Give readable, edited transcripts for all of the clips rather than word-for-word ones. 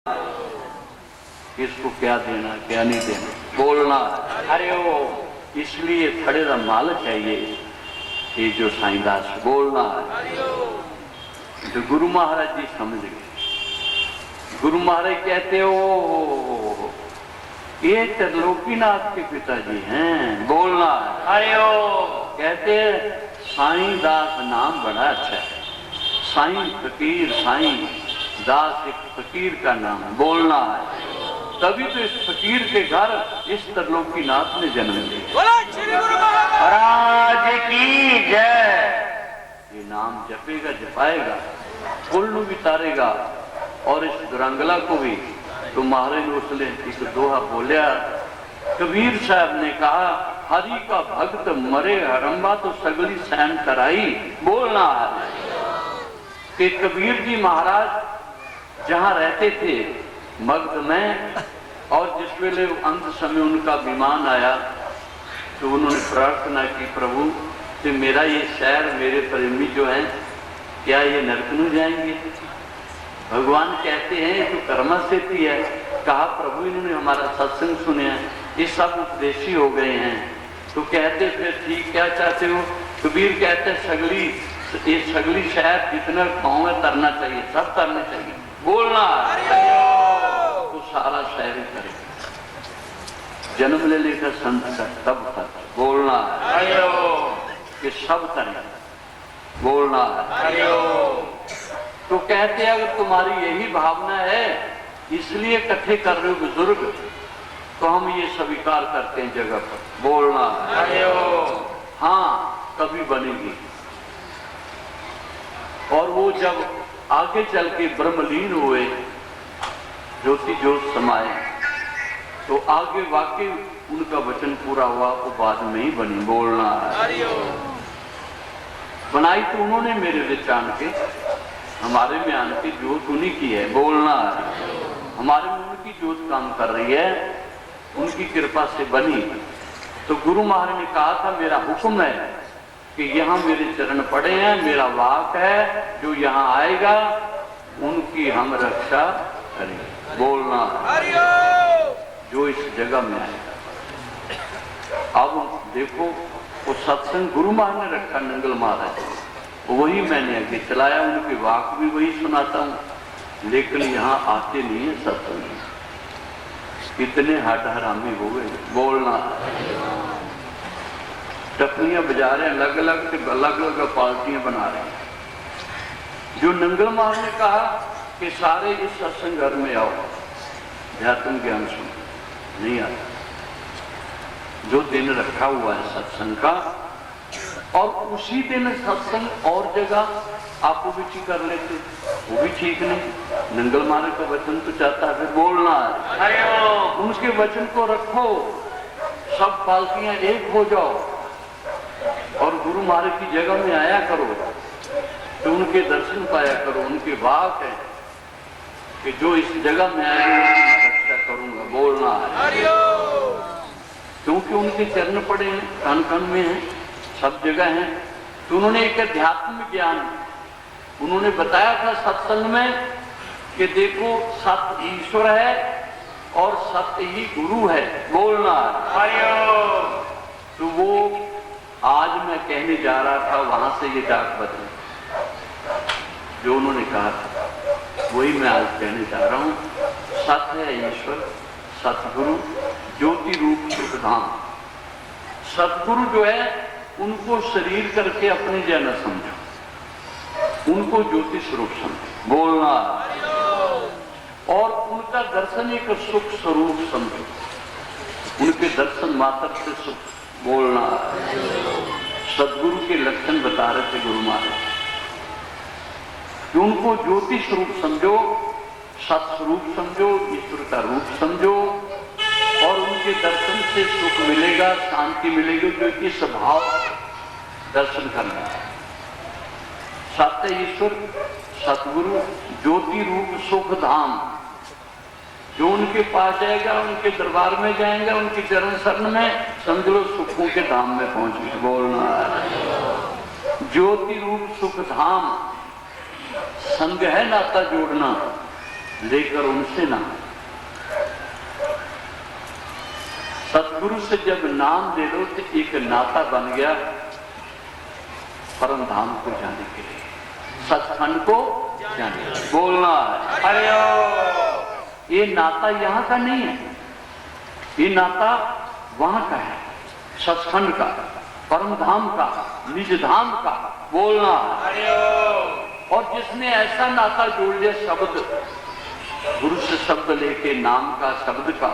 इसको क्या देना क्या नहीं देना बोलना। अरे वो इसलिए थड़े का माल चाहिए ये जो साईंदास बोलना है। तो गुरु महाराज जी समझ गए। गुरु महाराज कहते हो ये त्रिलोकीनाथ के पिताजी हैं बोलना। अरे ओ कहते साईं दास नाम बड़ा अच्छा है। साईं फकीर साईं दास एक फकीर का नाम है बोलना है। तभी तो इस फकीर के घर इस त्रिलोकीनाथ ने जन्म लिया। महाराज की जय। ये नाम जपेगा जपाएगा कुल भी तारेगा और इस दुरंगला को भी। तो महाराज ने उसने एक दोहा बोलिया। कबीर साहब ने कहा हरि का भक्त मरे हरम्बा तो सगली सहन कराई बोलना है। कि कबीर जी महाराज जहां रहते थे मगध में और जिस वेले अंत समय उनका विमान आया तो उन्होंने प्रार्थना की प्रभु कि मेरा ये शहर मेरे प्रेमी जो हैं क्या ये नरक में जाएंगे। भगवान कहते हैं तो कर्मा से थी है। कहा प्रभु इन्होंने हमारा सत्संग सुने ये सब उपदेशी हो गए हैं। तो कहते फिर ठीक क्या चाहते हो। कबीर कहते सगली ये सगली शहर जितना गाँव में तरना चाहिए सब तरने चाहिए बोलना। तो सारा शहर ही करे जन्म ले लेकर संत का तब तक बोलना कि सब तरह बोलना। तो कहते हैं अगर तुम्हारी यही भावना है इसलिए इकट्ठे कर रहे हो बुजुर्ग तो हम ये स्वीकार करते हैं जगह पर बोलना। हाँ कभी बनेगी और वो जब आगे चल के ब्रह्मलीन हुए ज्योति ज्योत समाये तो आगे वाकई उनका वचन पूरा हुआ वो बाद में ही बनी बोलना। बनाई तो उन्होंने मेरे विच आन के हमारे में आन के ज्योत उन्हीं की है बोलना। हमारे में उनकी ज्योत काम कर रही है उनकी कृपा से बनी। तो गुरु महाराज ने कहा था मेरा हुक्म है कि यहाँ मेरे चरण पड़े हैं मेरा वाक है जो यहाँ आएगा उनकी हम रक्षा करेंगे बोलना। जो इस जगह में आएगा अब देखो वो सत्संग गुरु महाराज ने रखा नंगल महाराज वही मैंने आगे चलाया उनके वाक भी वही सुनाता हूँ। लेकिन यहाँ आते नहीं है सत्संग इतने हट हरामी हो गए बोलना। टपनियां बजा रहे हैं अलग अलग पार्टियां बना रहे हैं। जो नंगल महाराज ने कहा कि सारे इस सत्संग घर में आओ ध्यात्म ज्ञान सुन नहीं आता। जो दिन रखा हुआ है सत्संग का और उसी दिन सत्संग और जगह आपको भी ठीक कर लेते वो भी ठीक नहीं। नंगल महाराज का वचन तो चाहता है बोलना है। उनके वचन को रखो सब पालकियां एक हो जाओ और गुरु महाराज की जगह में आया करो तो उनके दर्शन पाया करो। उनके वाक है कि जो इस जगह में आएगा मैं रक्षा करूंगा बोलना है। क्योंकि उनके चरण पड़े हैं कण कण में हैं सब जगह हैं। तो उन्होंने एक अध्यात्म ज्ञान उन्होंने बताया था सत्संग में कि देखो सत्य ईश्वर है और सत्य ही गुरु है बोलना। तो वो आज मैं कहने जा रहा था वहां से ये डाक बदले जो उन्होंने कहा था वही मैं आज कहने जा रहा हूं। सत्य है ईश्वर सतगुरु ज्योति रूप सुखधाम। सतगुरु जो है उनको शरीर करके अपने जन समझो उनको ज्योति स्वरूप समझो बोलना। और उनका दर्शन एक सुख स्वरूप समझो उनके दर्शन मात्र से सुख बोलना। सदगुरु के लक्षण बता रहे थे गुरु महाराज कि उनको ज्योति स्वरूप समझो सत्स्वरूप समझो ईश्वर का रूप समझो और उनके दर्शन से सुख मिलेगा शांति मिलेगी जो इस भाव दर्शन करना है। सत्य ईश्वर सतगुरु ज्योति रूप सुख धाम जो उनके पास जाएगा उनके दरबार में जाएगा उनके चरण शरण में समझ लो सुखों के धाम में पहुंच गए बोलना। ज्योति रूप सुख धाम संग है नाता जोड़ना लेकर उनसे नाम। सतगुरु से जब नाम ले लो तो एक नाता बन गया परम धाम को जाने के लिए, सचखंड को जाने। बोलना है ये नाता यहाँ का नहीं है, ये नाता वहां का है, सचखंड का, परम धाम का, निज धाम का। बोलना है। और जिसने ऐसा नाता जोड़ लिया शब्द, गुरु से शब्द लेके नाम का, शब्द का,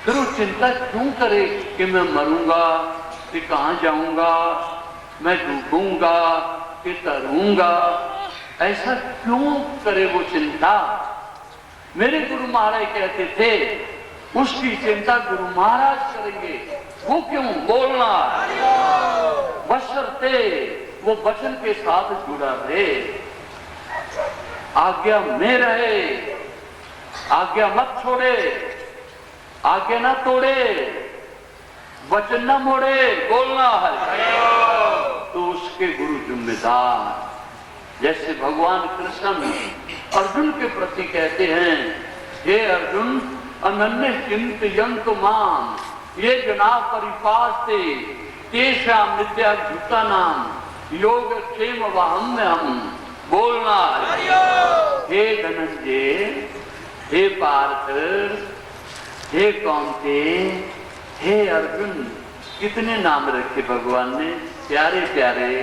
फिर वो चिंता क्यों करे कि मैं मरूंगा कि कहां जाऊंगा, मैं डूबूंगा कि तरूंगा, ऐसा क्यों करे वो चिंता। मेरे गुरु महाराज कहते थे उसकी चिंता गुरु महाराज करेंगे। वो क्यों? बोलना बशर्ते वो वचन के साथ जुड़ा रहे, आज्ञा में रहे, आज्ञा मत छोड़े, आज्ञा ना तोड़े, वचन ना मोड़े। बोलना है तो उसके गुरु जिम्मेदार। जैसे भगवान कृष्ण अर्जुन के प्रति कहते हैं, हे अर्जुन अनन्य चिंतयन्तु माम ये जना परिपास्ते तेषां नित्याभूतानां योगक्षेम वहम्यहम्। बोलना है। हे धनंजय, हे पार्थ, हे कौन्ते, हे अर्जुन, कितने नाम रखे भगवान ने प्यारे प्यारे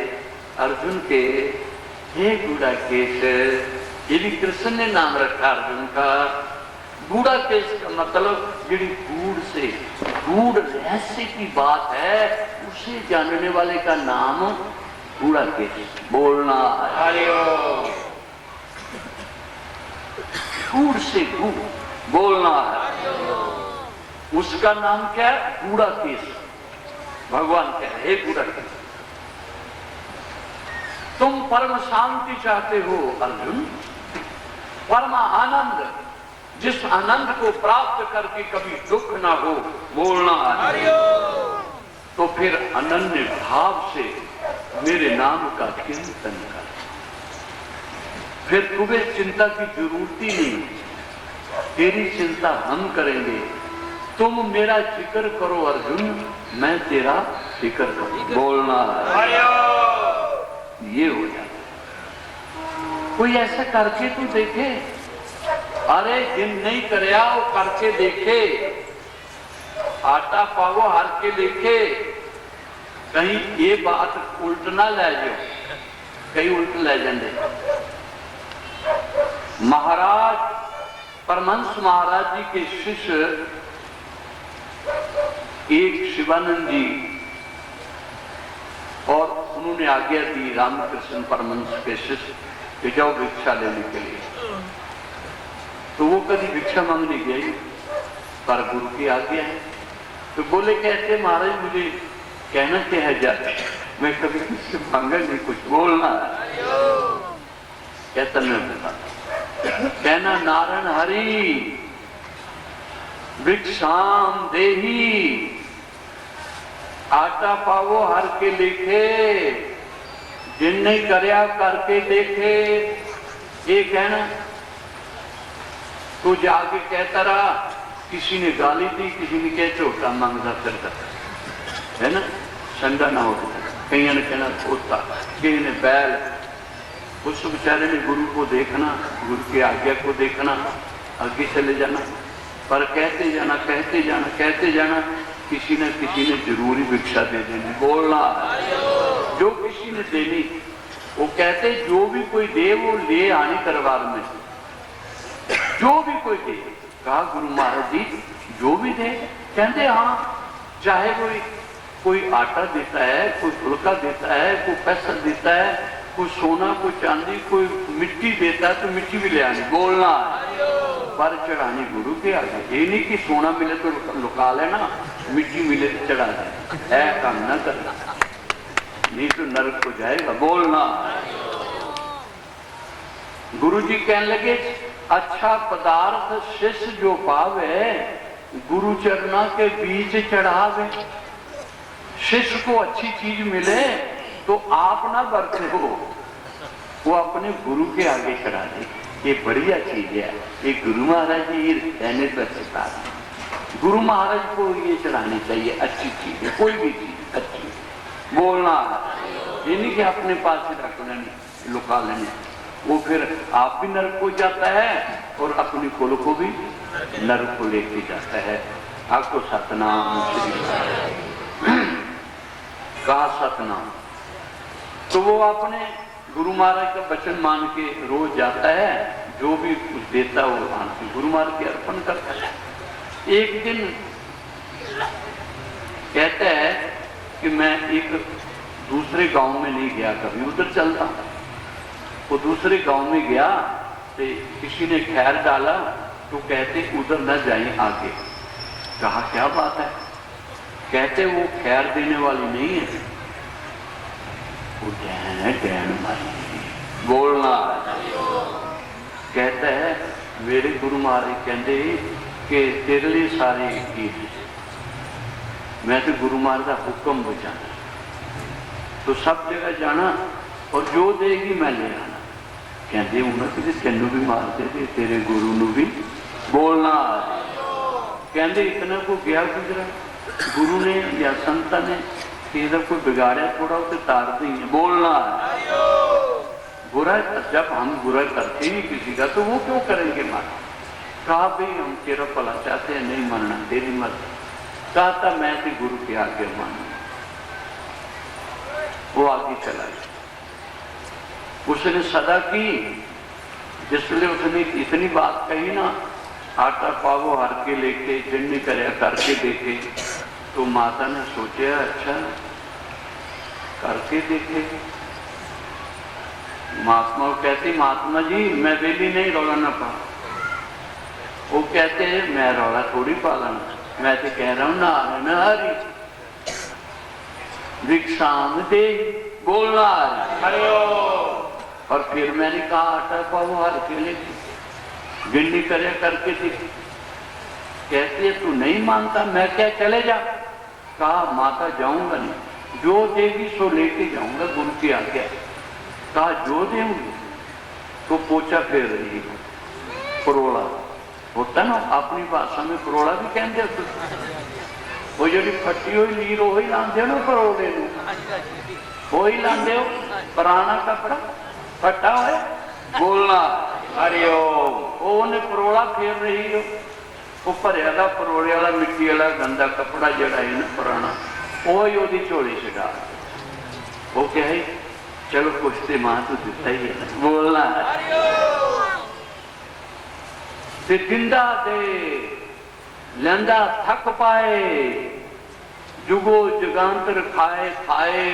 अर्जुन के। हे गुड़ाकेश, ये भी कृष्ण ने नाम रखा अर्जुन का। गुड़ाकेश का मतलब जिड़ी गूढ़ से, गूढ़ रहस्य की बात है, उसे जानने वाले का नाम गुड़ाकेश। बोलना है। गूढ़ से गूढ़ बोलना है। उसका नाम क्या है? गुड़ाकेश। भगवान कह रहे हे गुड़ाकेश, तुम परम शांति चाहते हो अर्जुन, परम आनंद, जिस आनंद को प्राप्त करके कभी दुख ना हो। बोलना है। तो फिर अनन्य भाव से मेरे नाम का चिंतन कर, फिर तुम्हें चिंता की जरूरत ही नहीं, तेरी चिंता हम करेंगे। तुम मेरा जिक्र करो अर्जुन, मैं तेरा जिक्र करूं। बोलना है। ये हो जाता। कोई ऐसा करके तो देखे, अरे जिन नहीं करया वो करके देखे, आटा पावो हार के देखे, कहीं ये बात उल्ट ना ले जाओ, कहीं उल्ट ले जाते। महाराज परमहंस महाराज जी के शिष्य एक शिवानंद जी, और उन्होंने आज्ञा दी रामकृष्ण परमहंस के शिष्य कि जाओ भिक्षा लेने के लिए। तो वो कभी भिक्षा मांगने गए, पर गुरु की आज्ञा है। तो बोले कैसे महाराज, मुझे कहना क्या है जाते, मैं कभी किससे मांगा नहीं कुछ। बोलना कहता मैं बताता, कहना नारायण हरि भिक्षाम देही, आटा पावो हर के लिखे, जिन नहीं करया करके देखे। ये कहना तो जाके कहता रहा, किसी ने गाली दी, किसी ने कह झोटा मांगता फिरता है ना, संडा ना हो। कई ने कहना खोता, कई ने बैल। उस बेचारे ने गुरु को देखना, गुरु की आज्ञा को देखना, आगे चले जाना, पर कहते जाना, कहते जाना, कहते जाना, किसी न किसी ने जरूरी भिक्षा दे देनी। बोलना जो किसी ने देनी, वो कहते जो भी कोई दे वो ले आने दरबार में, जो भी कोई दे। कहा गुरु महाराज जी जो भी दे, कहते हाँ, चाहे कोई आटा देता है, कोई फुल्का देता है, कोई पैसा देता है, कोई सोना, कोई चांदी, कोई मिट्टी देता है तो मिट्टी भी ले आनी। बोलना पर चढ़ानी गुरु के आगे। ये नहीं कि सोना मिले तो लुका लेना, मिट्टी मिले तो चढ़ा दे, ऐ काम न करना, नहीं तो नरक हो जाएगा। बोलना गुरु जी कहने लगे, अच्छा पदार्थ शिष्य जो पावे, गुरु चरणा के बीच चढ़ावे। शिष्य को अच्छी चीज मिले तो आप ना बरते हो, वो अपने गुरु के आगे चढ़ा दे। ये बढ़िया चीज है। ये गुरु महाराज जी रहने पर सिखा, गुरु महाराज को ये चढ़ानी चाहिए, अच्छी चीज है, कोई भी चीज अच्छी बोलना, ये नहीं कि अपने पास से रख लेने लुका लेने, वो फिर आप भी नरक को जाता है और अपनी कुल को भी नरक को लेके जाता है। आपको सतनाम कहा, सतनाम। तो वो अपने गुरु महाराज का वचन मान के रोज जाता है, जो भी कुछ देता है वो मान के गुरु महाराज के अर्पण करता है। एक दिन कहता है कि मैं एक दूसरे गांव में नहीं गया, कभी उधर चलता, वो दूसरे गांव में गया तो किसी ने खैर डाला, तो कहते उधर न जाए आगे। कहा क्या बात है? कहते वो खैर देने वाली नहीं है, वो डैन है, डैन वाली बोलना। कहता है मेरे गुरु महाराज कहते कि तेरे लिए सारे चीज, मैं तो गुरु महाराज का हुक्म बचाना, तो सब जगह जाना और जो देगी मैं ले आना। कहते उन्होंने कि तेनू भी मारते थे, तेरे गुरु नू भी बोलना। कहते इतना को गया गुजरा, गुरु ने या संत ने इधर कोई बिगाड़ा थोड़ा उसे तार देंगे बोलना। बुरा जब हम बुरा करते ही किसी का, तो वो क्यों करेंगे मार? कहा भाई हम तेरा भला चाहते हैं, नहीं मानना तेरी मर्जी। कहा था मैं तो गुरु के आगे मानू। वो आगे चला गया, उसने सदा की, जिसलिए उसने इतनी बात कही ना, आटा पावो हर के लेके जिन्नी करे करके देखे, तो माता ने सोचा अच्छा करके देखे। महात्मा कहती महात्मा जी मैं बेली नहीं, रौला ना पा। वो कहते हैं मैं रौला थोड़ी पालना, मैं तो कह रहा हूं नारायण हरि भिक्षाम दे बोलना हरि। और फिर मैंने कहा आटा पावो हर के लेके गिननी करे करके देखे। कहती है तू नहीं मानता, मैं क्या चले जा? कहा माता जाऊंगा नहीं, जो देगी सो लेके जाऊंगा गुरु की आज्ञा। कहा जो देंगी, तो पोछा फेर रही है, परोला होता ना अपनी भाषा में, परोला भी कहते वो जी फटी हुई लीर उ लाते ना परोले, उ लाते हो पुराना कपड़ा फटा हुआ बोलना हरिओम। वो परोला फेर रही हो, वो भरिया का परोले वाला मिट्टी वाला गंदा कपड़ा जड़ा है ना पुराना, वही झोली छा। वो क्या है चलो कुछ तो मां तो दिता ही है बोलना। दिंदा दे लेंदा थक पाए, जुगो जुगांतर खाए खाए,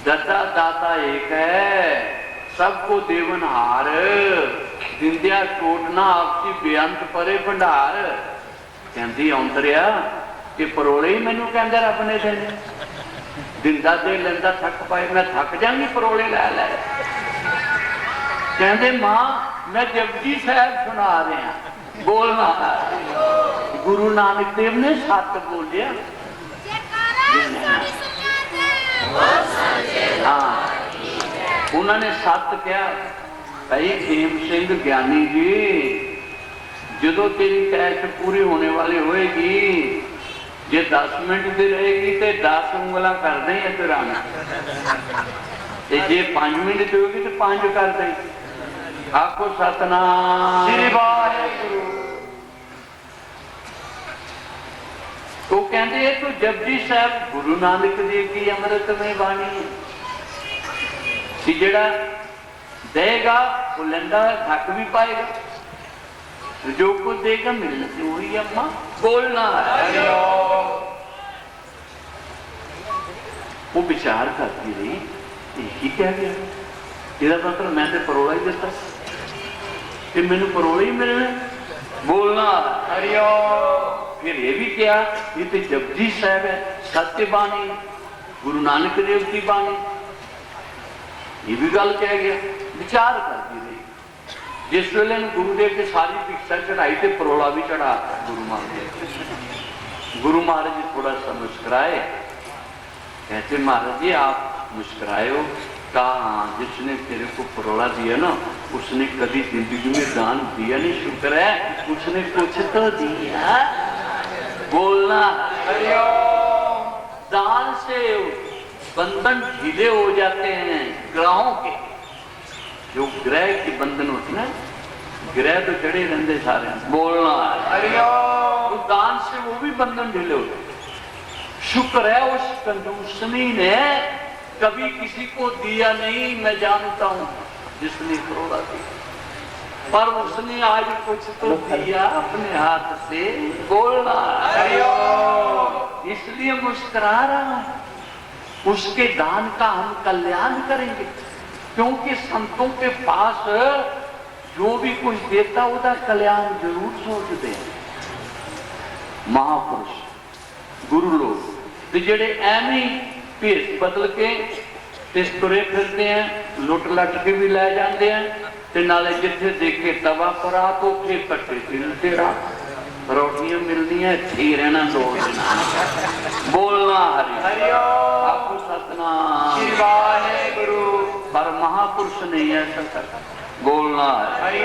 दता दाता एक है सबको देवन हार, दिंदिया टोटना आपसी बेअंत परे भंडार। कहती औंतरिया कि परोले ही मैनू कहंदा रब ने देने, दिंदा दे लेंदा थक पाए, मैं थक जाऊंगी परोले लै लै। कहते मां मैं जपजी साहब सुना रहा बोलना। गुरु नानक देव ने सत बोलिया, हाँ उन्होंने सत क्या भाई खेम सिंह ज्ञानी जी, जो तेरी कैश पूरी होने वाली होएगी, जे 10 मिनट की रहेगी तो 10 उंगला कर दें इधर आना, जे 5 मिनट की होगी तो 5 कर दें। आपको सतनाम श्री वाहेगुरु। तो कहते हैं तो जपजी साहब गुरु नानक देव की अमृतमय वाणी है कि जेड़ा देगा वो लेंदा थक भी पाएगा, जो कुछ देगा मिलना से वही अम्मा बोलना है। वो विचार करती रही यही कह गया, तेरा मतलब मैं तो परोला ही देता कि मैनू परोले ही मिलने बोलना हरिओ। फिर ये भी क्या, ये तो जपजी साहब है, सत्य बाणी गुरु नानक देव की बाणी, ये भी गल कह गया। विचार करती रही, जिस वेले गुरुदेव की सारी भिक्षा चढ़ाई तो परोला भी चढ़ा गुरु महाराज। गुरु महाराज जी थोड़ा सा मुस्कुराए, कहते महाराज जी आप मुस्कुराए हो? कहा हाँ जिसने तेरे को परोला दिया ना उसने कभी जिंदगी में दान दिया नहीं, शुक्र है उसने कुछ तो दिया। बोलना दान से बंधन ढीले हो जाते हैं ग्रहों के, जो ग्रह के बंधन होते ना, ग्रह तो जड़े रहते सारे। बोलना तो दान से वो भी बंधन ढीले होते। शुक्र है उस कंजूसनी ने कभी किसी को दिया नहीं, मैं जानता हूं जिसने करोड़ा दिया, पर उसने आज कुछ तो दिया अपने हाथ से। बोलना इसलिए मुस्कुरा रहा हूं, उसके दान का हम कल्याण करेंगे, क्योंकि संतों के पास जो भी कुछ देता होता कल्याण जरूर सोचते हैं। महापुरुष गुरु लोग तो जेड़े एवं भेस बदल के तुरे फिरते हैं, लुट लट के भी लै जाते हैं, ते नाले जिथे देखे तवा परा तो फिर कट्टे मिलते रहा, रोटियां मिलनियां ठीक रहना दो दिन। बोलना हरि आपको सतनाम गुरु, पर महापुरुष नहीं है ऐसा। बोलना हरि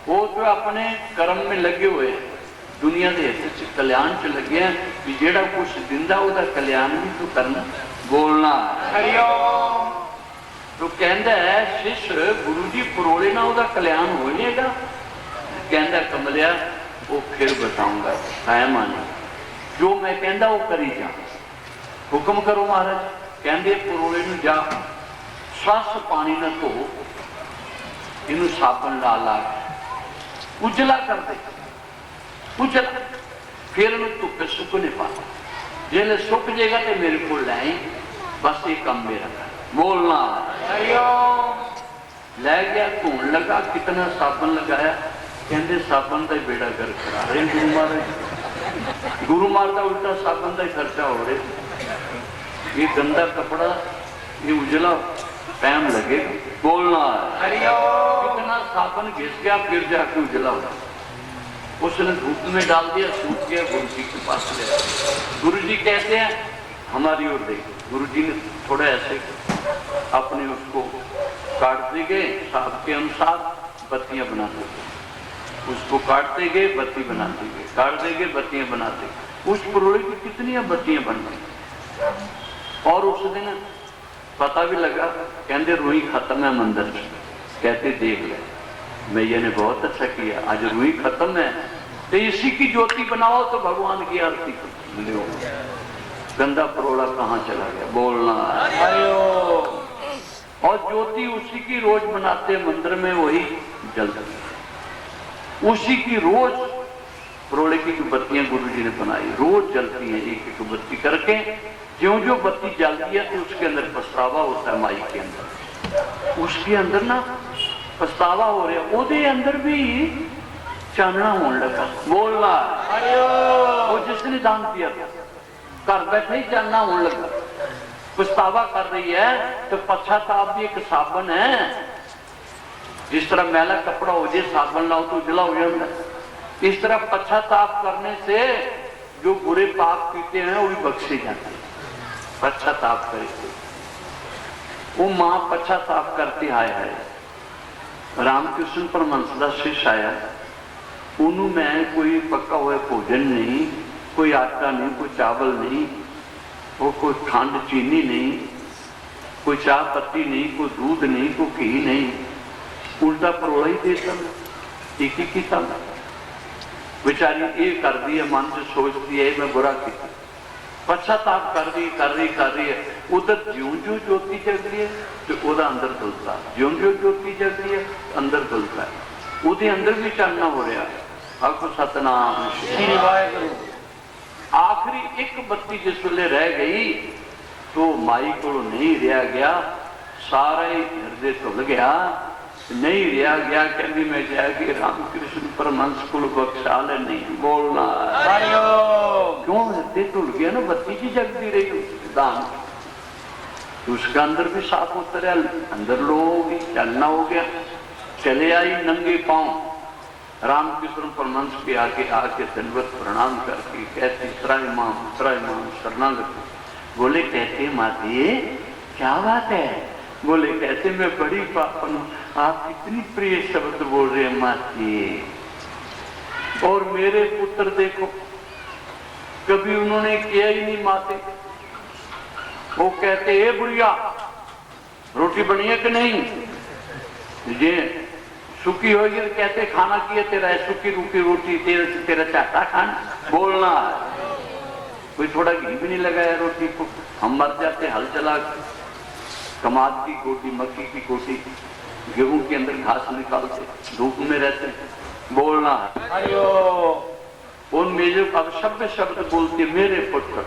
वो तो अपने कर्म में लगे हुए, दुनिया के हित च कल्याण च लगे हैं, भी जेड़ा कुछ दिंदा उहदा कल्याण भी तो करना। बोलना तो कहंदा है शिष्य गुरु जी परोले ना उहदा कल्याण हो जाएगा। कहंदा कमलिया वो फिर बताऊंगा, कायम आने जो मैं कहंदा वो करी जा। हुक्म करो महाराज। कहंदे परोले नूं जा सस पानी ना धो, इनू साबन ला ला उजला कर दे, उजला, फिर धुप्पे सुकने पा, जिसले सुक जाएगा तो मेरे को लै, बस ये काम मेरा कर। बोलना लै गया, धोन लगा, कितना साबन लगाया, कहते साबन का बेड़ा गर्क करा रहे गुरु महाराज। गुरु महाराज का उल्टा साबन का खर्चा हो रहा, ये गंदा कपड़ा ये उजला टाइम लगेगा। बोलना कितना साबन घिस गया, फिर जाके उजला हो, उसने धूप में डाल दिया, सूख गया, गुरु जी के पास ले। गुरु जी कहते हैं हमारी ओर देखो, गुरु जी ने थोड़ा ऐसे अपने उसको काटते गए, साहब के अनुसार बत्तियां बनाते गए, उसको काटते गए बत्ती बनाते गए, काटते गए बत्तियां बनाते गए। उस परोले की कितनी बत्तियां बन गई। और उस दिन पता भी लगा, कहते रूही खत्म है मंदिर में। कहते देख ले मैया ने बहुत अच्छा किया, आज रूही खत्म है तो इसी की ज्योति बनाओ तो भगवान की आरती करो। गंदा परोला कहाँ चला गया। बोलना और ज्योति उसी की रोज बनाते मंदिर में, वही जलती उसी की रोज। परोले की बत्तियां गुरु जी ने बनाई, रोज जलती है एक एक बत्ती करके। ज्यों जो बत्ती जलती है तो उसके अंदर पछतावा होता है, माई के अंदर, उसके अंदर ना पछतावा हो रहा, ओदे अंदर भी चानना होने लगा। बोलना वो जिसने दान दिया घर बैठे ही चानना होने लगा। पछतावा कर रही है तो पश्चाताप भी एक साबन है, जिस तरह मैला कपड़ा हो जाए साबन लाओ तो उजला हो जाता है, इस तरह पश्चाताप करने से जो बुरे पाप पीते हैं वो भी बख्शे जाते हैं। पश्चाताप करके वो मां पश्चाताप करती आया है। रामकृष्ण परमहंस का शिष्य आया, उन्होंने मैं कोई पक्का हुआ भोजन नहीं, कोई आटा नहीं, कोई चावल नहीं, वो कोई खंड चीनी नहीं, कोई चाय पत्ती नहीं, कोई दूध नहीं, कोई घी नहीं, उल्टा परोला ही देता। एक ही किया बेचारी ये कर दी है, मन से सोचती है मैं बुरा किया, पश्चाताप कर रही है। उधर ज्यों ज्यों ज्योति जग रही है तो वह अंदर खुलता, ज्यों ज्यों ज्योति जग रही है अंदर खुलता है, वो अंदर भी चानना हो रहा। आपको सतनाम श्री वाहिगुरू। आखिरी एक बत्ती जिस वेले रह गई तो माई को नहीं रहा गया, सारा ही हृदय धुल गया, नहीं रहा गया। कहती मैं जाके रामकृष्ण परमहंस को बख्शा ले नहीं। बोलना क्यों हृदय धुल गया ना, बत्ती की जगती रही दान, तो उसका अंदर भी साफ उतरा, अंदर लो होगी, चलना हो गया। चले आई नंगे पांव रामकृष्ण परमहंस के आगे आके दंडवत प्रणाम करके कहती त्राईमाम शरणागति। बोले कहते माते क्या बात है? बोले कहते मैं बड़ी पापन हूँ, आप कितनी प्रिय शब्द बोल रहे हैं माती। और मेरे पुत्र देखो, कभी उन्होंने किया ही नहीं माते। वो कहते ए बुढ़िया, रोटी बनी है कि नहीं, ये सूखी होगी, कहते खाना किए तेरा है, सूखी रूखी रोटी तेरा चाहता खाना। बोलना कोई थोड़ा घी भी नहीं लगाया रोटी को, हम मर जाते हल चला के। कमाद की गोटी, मक्की की गोटी, गेहूं के अंदर घास निकालते, धूप में रहते। बोलना उन मेजों का शब्द शब्द बोलते मेरे पुत्र।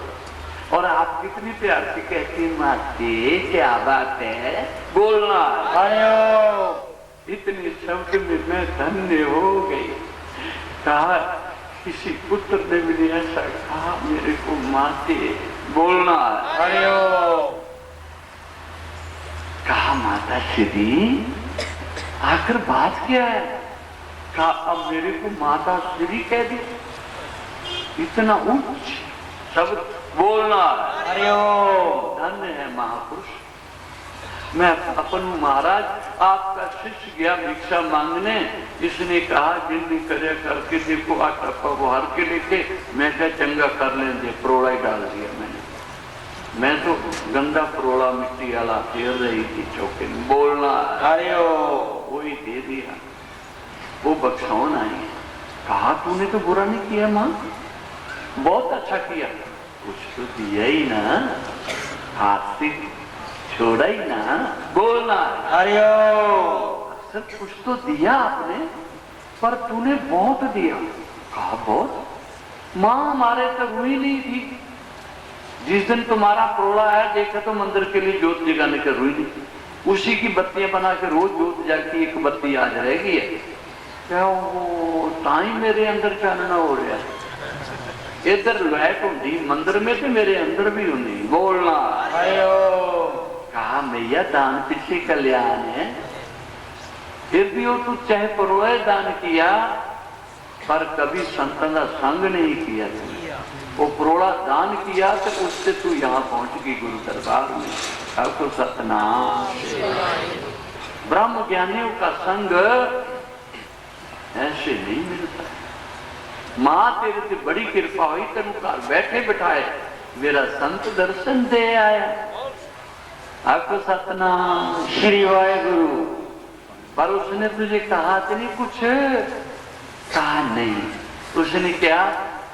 और आप कितनी प्यार से कहती माते, क्या बात है। बोलना इतने शब्द में मैं धन्य हो गई। कहा किसी पुत्र ने भी ऐसा कहा मेरे को माते। बोलना कहा माता श्री, आखिर बात क्या है। कहा अब मेरे को माता श्री कह दी, इतना उच्च शब्द। बोलना धन्य है महापुरुष। मैं अपन महाराज, आपका शिष्य गया भिक्षा मांगने, इसने कहा जिंदगी करे करके देखो आटा पवार के लेके। मैं क्या चंगा कर लेंगे, परोड़ा ही डाल दिया मैंने। मैं तो गंदा परोड़ा मिट्टी वाला फेर रही थी चौके में। बोलना वही दे दिया। वो बक्सौन आई, कहा तूने तो बुरा नहीं किया माँ, बहुत अच्छा किया। कुछ तो दिया ही ना, हाथ से छोड़ा ही ना। बोलना सर कुछ तो दिया आपने, पर तूने बहुत दिया। कहा बहुत। माँ हमारे तक हुई नहीं थी। जिस दिन तुम्हारा प्रोड़ा आया देखा तो मंदिर के लिए जोत जगाने की रुई नहीं। उसी की बत्तियां बना के रोज जोत जाती, एक बत्ती आज रहेगी है क्या। वो टाइम मेरे अंदर चानना हो रहा है। इधर लाइट होंगी मंदिर में तो मेरे अंदर भी होंगी। बोलना कहा मैया दान पीछे कल्याण है। फिर भी वो तू चाहे परोए दान किया, पर कभी संतन का संग नहीं किया। वो परोड़ा दान किया तो उससे तू यहाँ पहुंच गई गुरु दरबार में। अब तो सतनाम। ब्रह्म ज्ञानियों का संग ऐसे नहीं मिलता। माँ तेरे से बड़ी कृपा हुई, तेन घर बैठे बिठाए मेरा संत दर्शन दे आया। आपको सतनाम श्री वाहेगुरु। पर उसने तुझे कहा तो नहीं कुछ, कहा नहीं। उसने क्या,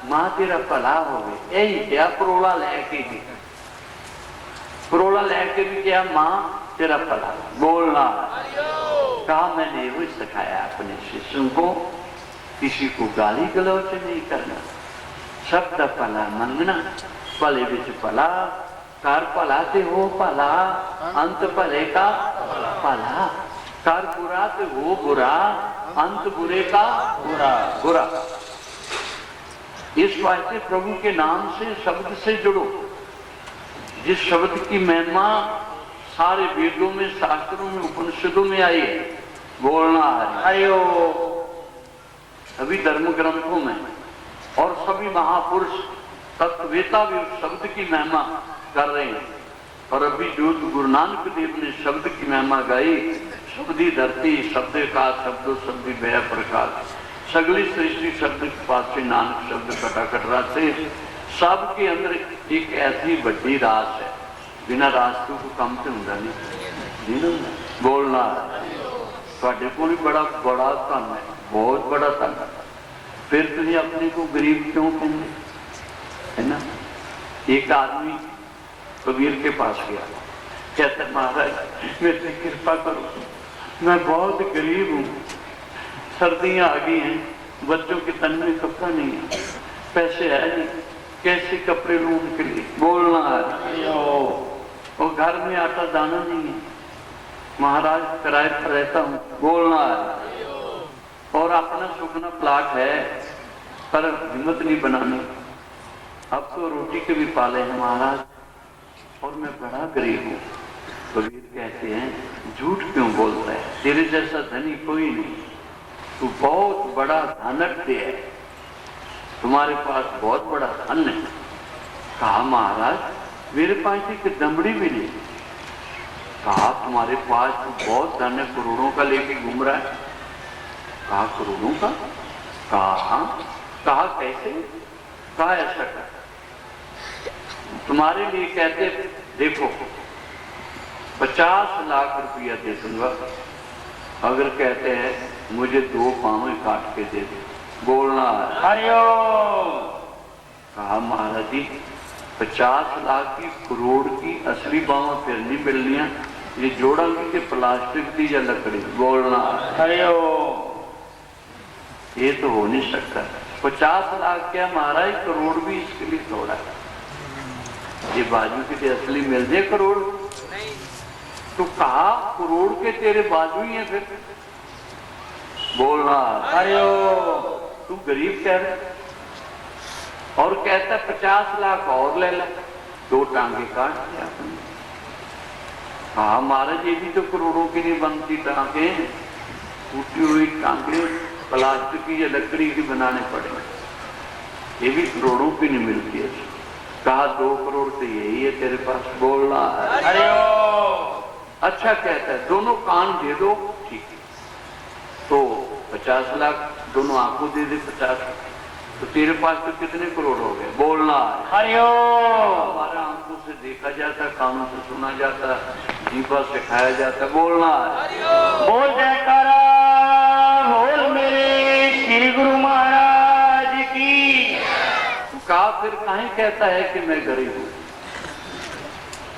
माँ तेरा भला हो गया, यही क्या परोड़ा लेके भी, परोड़ा लेके भी क्या माँ तेरा भला। बोलना कहा मैंने वो सिखाया अपने शिष्यों को, किसी को गाली गलौज नहीं करना, शब्द भला मंगना, भले बिच भला, कर भला ते हो भला, अंत भले का भला, कर बुरा ते हो बुरा, अंत बुरे का बुरा बुरा। इस वास्ते प्रभु के नाम से, शब्द से जुड़ो। जिस शब्द की महिमा सारे वेदों में, शास्त्रों में, उपनिषदों में आई है। बोलना आयो सभी धर्म ग्रंथों में, और सभी महापुरुष तत्ववेता भी उस शब्द की महिमा कर रहे हैं। और अभी जो गुरु नानक देव ने शब्द की महिमा गाई, शब्दी धरती शब्द का शब्दों शब्दी भय प्रकाश, सगली सृष्टि शब्द के पास से नानक शब्द कटाकट रास से। सबके अंदर एक ऐसी बड़ी रास है, बिना रास को कम से होता नहीं। बोलना थोड़े को भी बड़ा बड़ा धन है, बहुत बड़ा धन। फिर तुझे अपने को गरीब क्यों कहते है ना। एक आदमी कबीर के पास गया, कहते महाराज मेरे से कृपा करो, मैं बहुत गरीब हूँ, सर्दियाँ आ गई हैं, बच्चों के तन में कपड़ा नहीं है, पैसे है नहीं, कैसे कपड़े लूं उनके लिए। बोलना है और घर में आटा दाना नहीं है, महाराज किराए पर रहता हूँ। बोलना है और अपना सुखना प्लाट है, पर हिम्मत नहीं बनानी। अब तो रोटी के भी पाले हैं महाराज, और मैं बड़ा गरीब हूँ। कबीर कहते हैं झूठ क्यों बोलता है, तेरे जैसा धनी कोई नहीं, तू बहुत बड़ा धनट्य है, तुम्हारे पास बहुत बड़ा धन है। कहा महाराज मेरे पास एक दमड़ी भी नहीं, कहा तुम्हारे पास तो बहुत धन है, करोड़ों का लेके घूम रहा है। कहा करोड़ों का? कहा कैसे? कहा ऐसा कर, तुम्हारे लिए कहते देखो 50 लाख रुपया दे दूंगा अगर कहते हैं मुझे 2 पाँव काट के दे दे। बोलना हरिओम। कहा महाराज जी 50 लाख की करोड़ की असली बावा फिर नहीं मिलनिया, ये जोड़ा की प्लास्टिक की या लकड़ी। बोलना हरिओम। ये तो हो नहीं सकता। 50 लाख क्या महाराज, करोड़ भी इसके लिए थोड़ा है। ये बाजू की असली मिल जाए करोड़ तो कहा करोड़ के तेरे बाजू ही है फिर। बोलना हरिओम। तू गरीब कह रहे और कहता 50 लाख और ले ले, 2 टांगे काट दिया। कहा महाराज ये भी तो करोड़ों की नहीं बनती टांगे, टूटी हुई टांगे प्लास्टिक की या लकड़ी की बनाने पड़ेंगे, ये भी करोड़ों की नहीं मिलती है। कहा 2 करोड़ तो यही है तेरे पास। बोलना हरिओम। अच्छा कहता है दोनों कान दे दो, ठीक है। तो 50 लाख दोनों आंखों दे दे 50, तो तेरे पास तो कितने करोड़ हो गए। बोलना हरिओम। हमारे आंखों से देखा जाता, कानों से सुना जाता, जीवा से खाया जाता। बोलना बोल जयकारा बोल मेरे श्री गुरु महाराज की। कहा फिर काहे कहता है कि मैं गरीब हूं,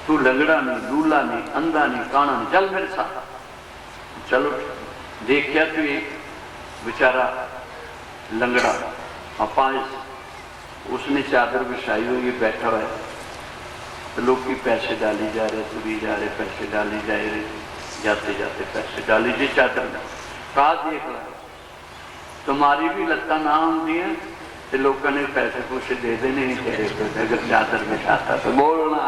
तू लंगड़ा नहीं, लूला नहीं, अंधा नहीं, काना नहीं, चल मेरे साथ। चलो देखिया तो एक बेचारा लंगड़ा अपाइस, उसने चादर बिछाई हुई बैठा हुआ है, तो लोग की पैसे डाली जा रहे, तुरी जा रहे, पैसे डाली जा रहे, जाते जाते पैसे डाली जी चादर में। कहा देख रहा तुम्हारी भी लत्ता ना होंगी है तो लोगों ने पैसे कुछ दे देने नहीं तेरे को अगर चादर बिछाता तो। बोलना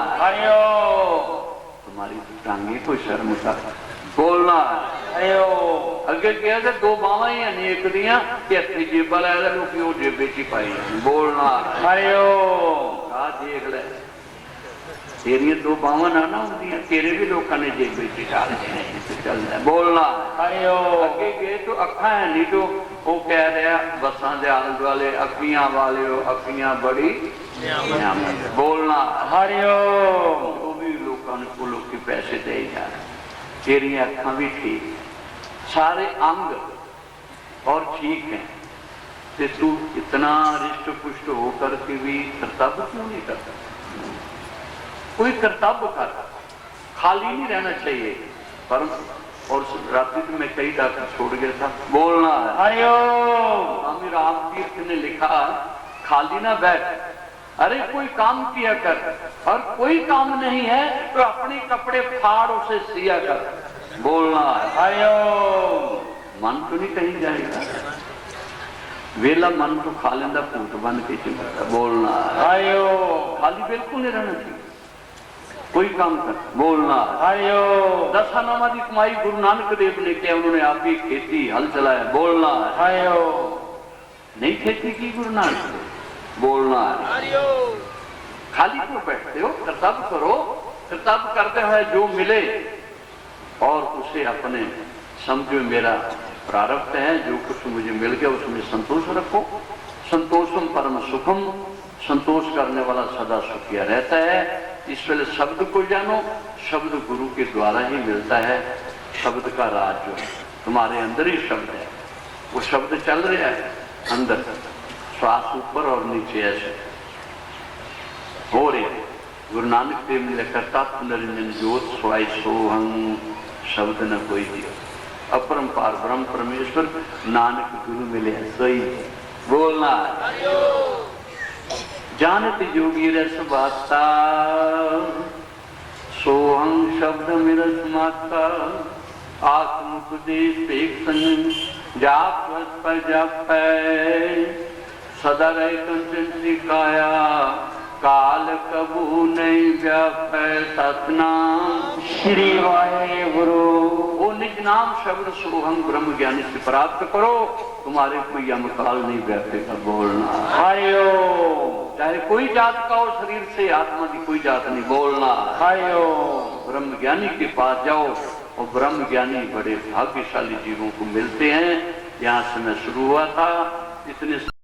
तुम्हारी टांगे कोई शर्म का। बोलना अगे क्या 2 बावां ही नहीं एक दियां कि अपनी जेबा लै लै लोग वो जेबे च पाई। बोलना कहा देख ले तेरिया 2 बावां ना होंगी, तेरे भी लोगों ने जेबे च डाल चलना। बोलना अगे गए तो अखा है नहीं, तो वो कह रहा बसा के आले दुआले अखियां वाले हो, अखियां बड़ी नियामत। बोलना वो भी लोगों को लोग पैसे दे जा रहे, तेरिया अखा भी ठीक, सारे अंग और ठीक है, ते तू इतना रिष्ट पुष्ट होकर के भी कर्तव्य क्यों नहीं करता? कोई कर्तव्य कर, खाली नहीं रहना चाहिए। पर और रात्रि में मैं कई डॉक्टर छोड़ गया था। बोलना स्वामी राम तीर्थ ने लिखा खाली ना बैठ, अरे कोई काम किया कर, और कोई काम नहीं है तो अपने कपड़े फाड़ उसे सिया कर। बोलना मन तो नहीं कहीं जाएगा, वेला मन तो खा लेंदा भूत बन के चिमटा। बोलना खाली बिल्कुल नहीं रहना चाहिए, कोई काम कर। बोलना 10 आना की कमाई गुरु नानक देव ने किया, उन्होंने आप ही खेती हल चलाया। बोलना नहीं खेती की गुरु नानक देव। बोलना खाली क्यों बैठते हो, कर्तव्य करो, कर्तव्य करते हुए जो मिले और उसे अपने समझो मेरा प्रारब्ध है, जो कुछ मुझे मिल गया उसमें संतोष रखो। संतोषम परम सुखम, संतोष करने वाला सदा सुखिया रहता है। इस वेले शब्द को जानो, शब्द गुरु के द्वारा ही मिलता है। शब्द का राज जो है तुम्हारे अंदर ही शब्द है, वो शब्द चल रहा है अंदर, श्वास ऊपर और नीचे ऐसे हो रहे। गुरु नानक देव ने लिखा निरंजन ज्योत स्वाय सोहं शब्द न कोई दियो, अपरंपार ब्रह्म परमेश्वर नानक गुरु मिले सही। बोलना जानत जोगी रस बाता, सोहं शब्द मिरस माता, आत्मोपदेश एक संग जाप पर जाप सदा रहे कंचन काया, काल कबू नहीं व्यापै सतनाम। श्री वाहेगुरु। वो निज नाम शब्द सोहंग ब्रह्म ज्ञानी से प्राप्त करो, तुम्हारे कोई अमकाल नहीं व्यापेगा। बोलना हरिओम। चाहे कोई जात का हो, शरीर से आत्मा की कोई जात नहीं। बोलना हरिओम। ब्रह्म ज्ञानी के पास जाओ, और ब्रह्म ज्ञानी बड़े भाग्यशाली जीवों को मिलते हैं। यहाँ से मैं शुरू हुआ था, इतने